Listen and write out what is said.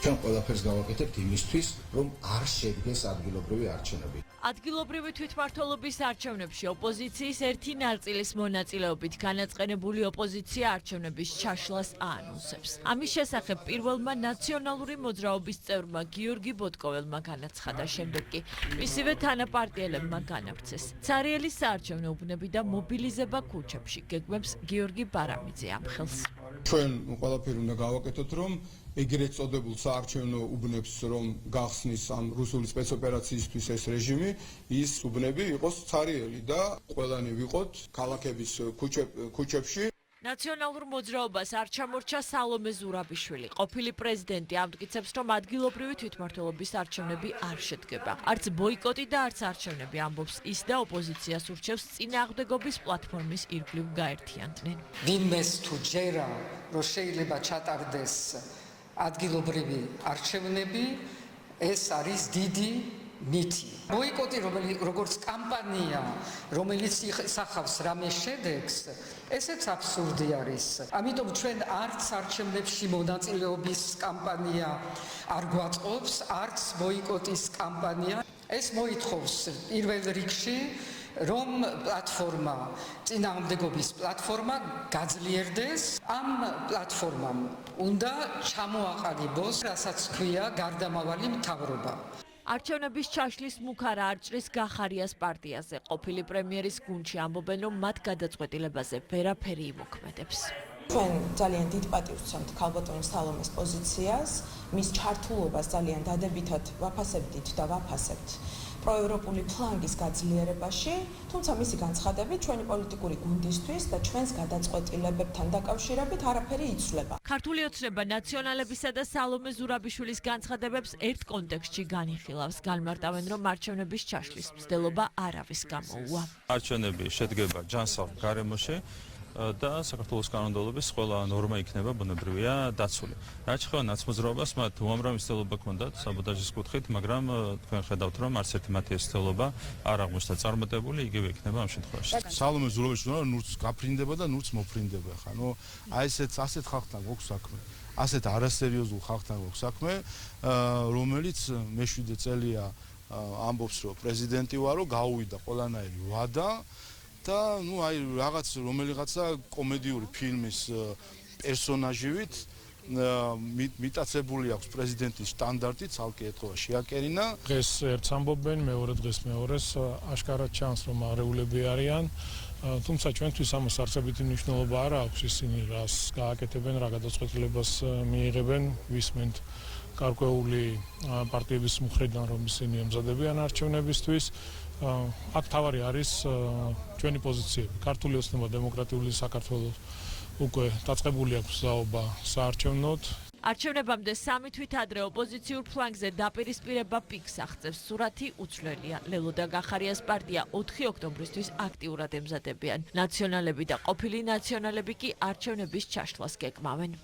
ჩვენ ყველაფერს გავაკეთებთ იმისთვის, რომ არ შედგეს ადგილობრივი არჩევნები. ადგილობრივი თვითმმართველობის არჩევნებში ოპოზიციის ერთი ნაწილის მონაწილეობით განაწყენებული ოპოზიცია არჩევნების ჩაშლას აანონსებს. ამის შესახებ პირველმა ნაციონალური მოძრაობის წევრმა გიორგი ბოტკოველმა განაცხადა, შემდეგ კი მისივე თანაპარტიელებმა განავრცეს. ცარიელის საარჩევნო უბნები და მობილიზება ქუჩებში გეგმებს გიორგი ბარამიძე ამხელს. ჩვენ ყველაფერი უნდა გავაკეთოთ, რომ ეგრეთ წოდებულ საარჩევნო უბნებს რომ გახსნის ამ რუსული სპეცოპერაციისთვის ეს რეჟიმი, ის უბნები იყოს ცარიელი და ყველანი ვიყოთ ქალაქების ქუჩებში. ნაციონალურ მოძრაობას არ ჩამორჩა სალომე ზურაბიშვილი. ყოფილი პრეზიდენტი ამტკიცებს, რომ ადგილობრივი თვითმმართველობის არჩევნები არ შედგება. არც ბოიკოტი და არც არჩევნები ამბობს ის და ოპოზიციას ურჩევს წინააღმდეგობის პლატფორმის ირგვლივ გაერთიანდნენ. ვინმეს თუ ჯერა, რომ შეიძლება ჩატარდეს ადგილობრივი არჩევნები, ეს არის დიდი მითი. ბოიკოტი, როგორც კამპანია, რომელიც ისახავს რამე შედეგს, ესეც აბსურდი არის. ამიტომ ჩვენ არც არჩევნებში მონაწილეობის კამპანია არ გვაწყობს, არც ბოიკოტის კამპანია. ეს მოითხოვს პირველ რიგში, რომ პლატფორმა, წინააღმდეგობის პლატფორმა გაძლიერდეს. ამ პლატფორმამ უნდა ჩამოაყალიბოს, რასაც ქვია გარდამავალი მთავრობა. არჩევნების ჩაშლის მუქარა არჭრის გახარიას პარტიაზე. ყოფილი პრემიერის გუნდში ამბობენ, რომ მათ გადაწყვეტილებაზე ვერაფერი იმოქმედებს. ჩვენ ძალიან დიდ პატივს ვცემთ ქალბატონი სალომეს პოზიციას, მის ჩართულობას ძალიან დადებითად ვაფასებდით და ვაფასებთ პროევროპული ფლანგის გაძლიერებაში, თუმცა მისი განცხადებით ჩვენი პოლიტიკური გუნდისთვის და ჩვენს გადაწყვეტილებებთან დაკავშირებით არაფერი იცვლება. ქართული ოცნება ნაციონალებისა და სალომე ზურაბიშვილის განცხადებებს ერთ კონტექსტში განიხილავს. განმარტავენ, რომ არჩევნების ჩაშლის მცდელობა არავის გამოუვა. არჩევნები შედგება ჯანსაღ გარემოში და საქართველოს კანონმდებლობის ყველა ნორმა იქნება ბუნებრივია დაცული. რაც შეეხება ნაცმოძრაობას, მათ უამრავი მცდელობა ჰქონდათ საბოდაჟის კუთხით, მაგრამ თქვენ ხედავთ, რომ არც ერთი მათი ეს მცდელობა არ აღმოჩნდა წარმატებული, იგივე იქნება ამ შემთხვევაში. სალომე ზურაბიშვილი ნურს გაფრინდება და ნურს მოფრინდება, ხანო აი ასეთ ხალხთან გვაქვს საქმე. ასეთ არასერიოზულ ხალხთან გვაქვს საქმე, რომელიც მე-7 წელია ამბობს, რომ პრეზიდენტი ვარო, გაუვიდა ყველანაირი ვადა და აი რომელიღაცა კომედიური ფილმის პერსონაჟივით მიტაცებული აქვს პრეზიდენტის სტანდარტი, ცალკე ეთქვა შეაკერინა. დღეს ერთს ამბობენ, მეორე დღეს მეორეს, აშკარად ჩანს, რომ არეულები არიან. თუმცა ჩვენთვის ამას არცებითი მნიშვნელობა არ აქვს, ისინი რას გააკეთებენ, რა გადაწყვეტილებას მიიღებენ, ვისმენთ გარკვეული პარტიების მხრიდან, რომ ისინი ემზადებიან არჩევნებისთვის. აქ თავარი არის ჩვენი პოზიციები. ქართული ოცნება დემოკრატიული საქართველოს უკვე დაწყებული აქვს ზაობა საარჩევნოდ. არჩევნებამდე 3 თვით ადრე ოპოზიციურ ფლანგზე დაპირისპირება პიკს აღწევს. სურათი უცვლელია. ლელო და გახარიას პარტია 4 ოქტომბრისთვის აქტიურად ემზადებიან. ნაციონალები და ყოფილი ნაციონალები კი არჩევნების ჩაშლას გეგმავენ.